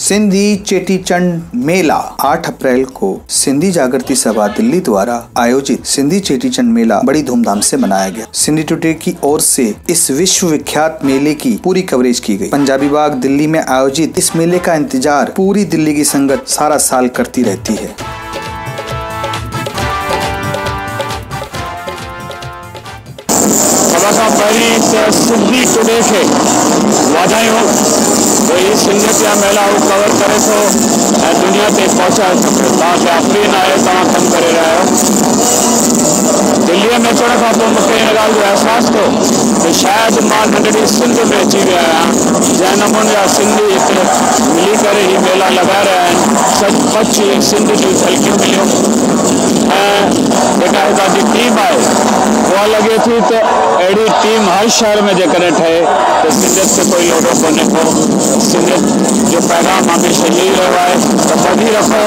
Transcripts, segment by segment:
सिंधी चेटीचंड मेला 8 अप्रैल को सिंधी जागृति सभा दिल्ली द्वारा आयोजित सिंधी चेटीचंड मेला बड़ी धूमधाम से मनाया गया। सिंधी टुडे की ओर से इस विश्व विख्यात मेले की पूरी कवरेज की गई। पंजाबी बाग दिल्ली में आयोजित इस मेले का इंतजार पूरी दिल्ली की संगत सारा साल करती रहती है। सिंधी टुडे खे वाधायूं तो ये सिंधियत या मेला वो कवर करे तो दुनिया ते पहुंचाए सके। तव्हांखे अफ़रीन आहे, तव्हां कमु करे रहिया आहियो। दिल्लीअ में अचण खां पोइ मूंखे हिन ॻाल्हि जो अहसासु थियो त शायदि मां नंढड़ी सिंध में अची वियो आहियां। जंहिं नमूने जा सिंधी हिते मिली करे ही मेला लॻाए रहिया आहिनि, सचुपचु सिंध जूं झलकियूं मिलियूं। ऐं जेका हितां जी टीम आहे उहा लॻे थी त अहिड़ी टीम हर शहर में जेकॾहिं ठहे त सिंधियत खे कोई लोॾो कोन्हे को। सिंधियत जो पैगाम हमेशह यही रहियो आहे त ॿधी रखो,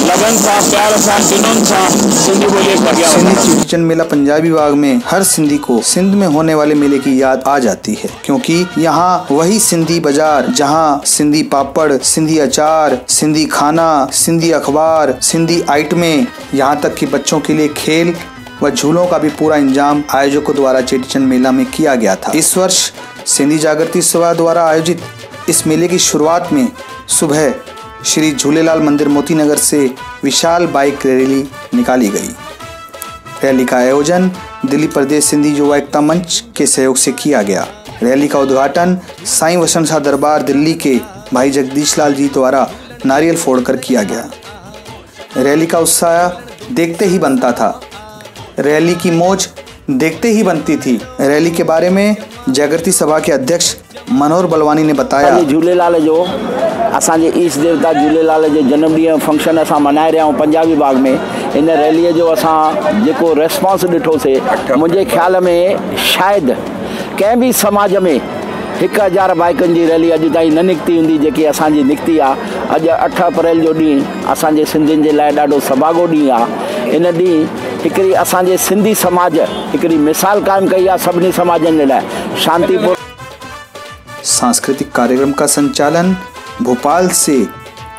लगन सां, प्यार सां, जुनून सां सिंधी ॿोलीअ खे अॻियां सिंधी चेटीचंड मेला पंजाबी बाग में हर सिंधी को सिंध में होने वाले मेले की याद आ जाती है, क्योंकि यहाँ वही सिंधी बाजार जहाँ सिंधी पापड़, सिंधी अचार, सिंधी खाना, सिंधी अखबार, सिंधी आइटमें, यहाँ तक कि बच्चों के लिए खेल व झूलों का भी पूरा इंतजाम आयोजकों द्वारा चेटीचंद मेला में किया गया था। इस वर्ष सिंधी जागृति सभा द्वारा आयोजित इस मेले की शुरुआत में सुबह श्री झूलेलाल मंदिर मोती नगर से विशाल बाइक रैली निकाली गई। रैली का आयोजन दिल्ली प्रदेश सिंधी युवा एकता मंच के सहयोग से किया गया। रैली का उद्घाटन साईं वसंत शाह दरबार दिल्ली के भाई जगदीश लाल जी द्वारा नारियल फोड़कर किया गया। रैली का उत्साह देखते ही बनता था, रैली की मौज देखते ही बनती थी। रैली के बारे में जागृति सभा के अध्यक्ष मनोहर बलवानी ने बताया। झूलेलाल जो असांजे ईष्ट देवता झूलेलाल जे जन्मॾींहं फंक्शन असां मनाए रहिया आहियूं पंजाबी बाग में। इन रैलीअ जो असां जेको रेस्पॉन्स ॾिठोसीं, मुंहिंजे ख़्याल में शायदि कंहिं बि समाज में 1000 बाइकुनि जी रैली अॼु ताईं न निकिती हूंदी जेकी असांजी निकिती आहे। अॼु 8 अप्रैल जो ॾींहुं असांजे सिंधियुनि जे लाइ ॾाढो सभाॻो ॾींहुं आहे। इन ॾींहुं हिकिड़ी असांजे सिंधी समाज हिकिड़ी मिसाल कायम कई आहे सभिनी समाजनि लाइ शांतिपूर्ण। सांस्कृतिक कार्यक्रम का संचालन भोपाल से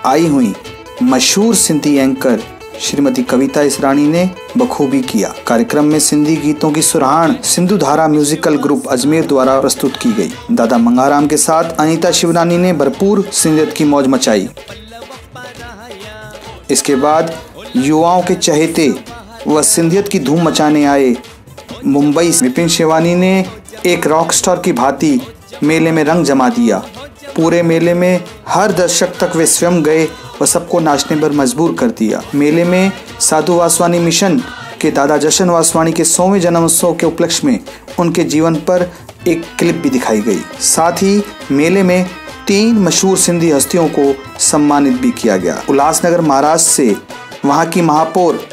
आई हुई मशहूर सिंधी एंकर श्रीमती कविता इसरानी ने बखूबी किया। कार्यक्रम में सिंधी गीतों की सुरहान सिंधु धारा म्यूजिकल ग्रुप अजमेर द्वारा प्रस्तुत की गई। दादा मंगाराम के साथ अनीता शिवरानी ने भरपूर सिंधियत की मौज मचाई। इसके बाद युवाओं के चहेते व सिंधियत की धूम मचाने आए मुंबई विपिन शिवानी ने एक रॉक स्टार की भांति मेले में रंग जमा दिया। पूरे मेले में हर दर्शक तक वे स्वयं गए व सबको नाचने पर मजबूर कर दिया। मेले में साधु वासवानी मिशन के दादा जशन वासवानी के 100वें जन्मोत्सव के उपलक्ष्य में उनके जीवन पर एक क्लिप भी दिखाई गई। साथ ही मेले में 3 मशहूर सिंधी हस्तियों को सम्मानित भी किया गया। उल्लासनगर महाराष्ट्र से वहाँ की महापौर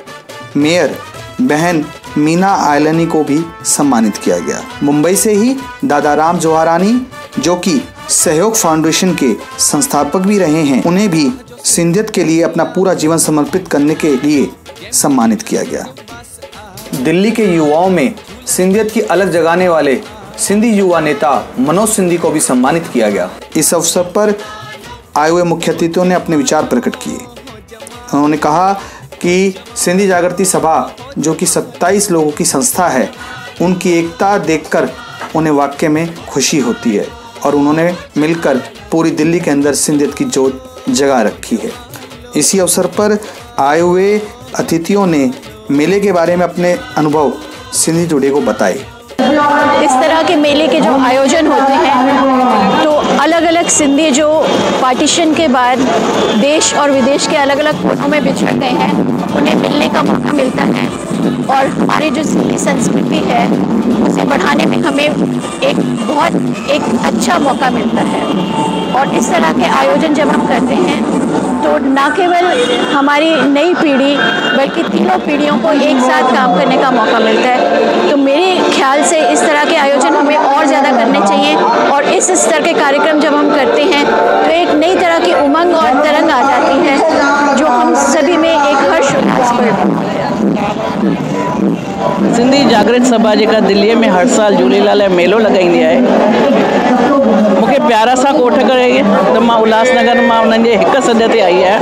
मेयर बहन मीना आयलानी को भी सम्मानित किया गया। मुंबई से ही दादा राम जोहारानी, जो कि सहयोग फाउंडेशन के संस्थापक भी रहे हैं, उन्हें भी सिंधियत के लिए अपना पूरा जीवन समर्पित करने के लिए सम्मानित किया गया। दिल्ली के युवाओं में सिंधियत की अलग जगाने वाले सिंधी युवा नेता मनोज सिंधी को भी सम्मानित किया गया। इस अवसर पर आए हुए मुख्य अतिथियों ने अपने विचार प्रकट किए। उन्होंने कहा कि सिंधी जागृति सभा जो कि 27 लोगों की संस्था है, उनकी एकता देखकर उन्हें वाकई में खुशी होती है और उन्होंने मिलकर पूरी दिल्ली के अंदर सिंधियत की जोत जगा रखी है। इसी अवसर पर आए हुए अतिथियों ने मेले के बारे में अपने अनुभव सिंधी टुडे को बताए। इस तरह के मेले के जो आयोजन होते हैं तो अलग अलग सिंधी जो पार्टीशन के बाद देश और विदेश के अलग अलग कोनों में बिछड़ गए हैं, उन्हें मिलने का मौका मिलता है और हमारी जो सिंधी संस्कृति है उसे बढ़ाने में हमें एक अच्छा मौका मिलता है। और इस तरह के आयोजन जब हम करते हैं तो न केवल हमारी नई पीढ़ी बल्कि तीनों पीढ़ियों को एक साथ काम करने का मौका मिलता है। तो मेरे ख्याल से इस तरह के आयोजन हमें और ज़्यादा करने चाहिए और इस स्तर के कार्यक्रम जब हम करते हैं तो एक नई तरह की उमंग और तरंग आ जाती है जो हम सभी में एक हर्ष उल्लास भरती है। सिंधी जागृत सभा जेका दिल्लीअ में हर साल झूलेलाल मेलो लॻाईंदी आहे, मूंखे प्यारा सा कोठ करे त मां उल्हासनगर मां उन्हनि जे हिक सॾ ते आई आहियां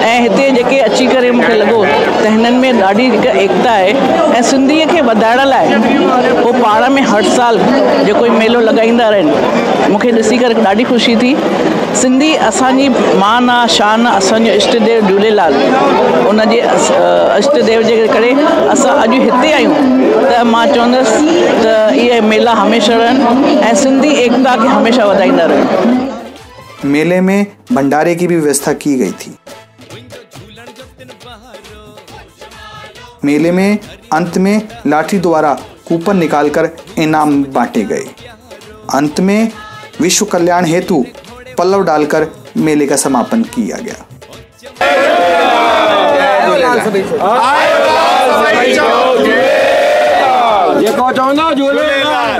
ऐं हिते जेके अची करे मूंखे लॻो त हिननि में ॾाढी हिकु एकता आहे ऐं सिंधीअ खे वधाइण लाइ उहो पाण में हर साल जेको मेलो लॻाईंदा रहनि। मूंखे ॾिसी करे ॾाढी ख़ुशी थी। सिंधी असांजी मान आहे, शान आहे, असांजो इष्ट देव झूलेलाल, उन जे इष्ट देव जे करे असां अॼु हिते आहियूं। त मां चवंदसि त इहे मेला हमेशह रहनि ऐं सिंधी एकता खे हमेशह वधाईंदा रहनि। मेले में भंडारे की भी व्यवस्था की गई थी। मेले में अंत में लाठी द्वारा कूपन निकालकर इनाम बांटे गए। अंत में विश्व कल्याण हेतु पल्लव डालकर मेले का समापन किया गया। जेको चवंदा झूलेलाल।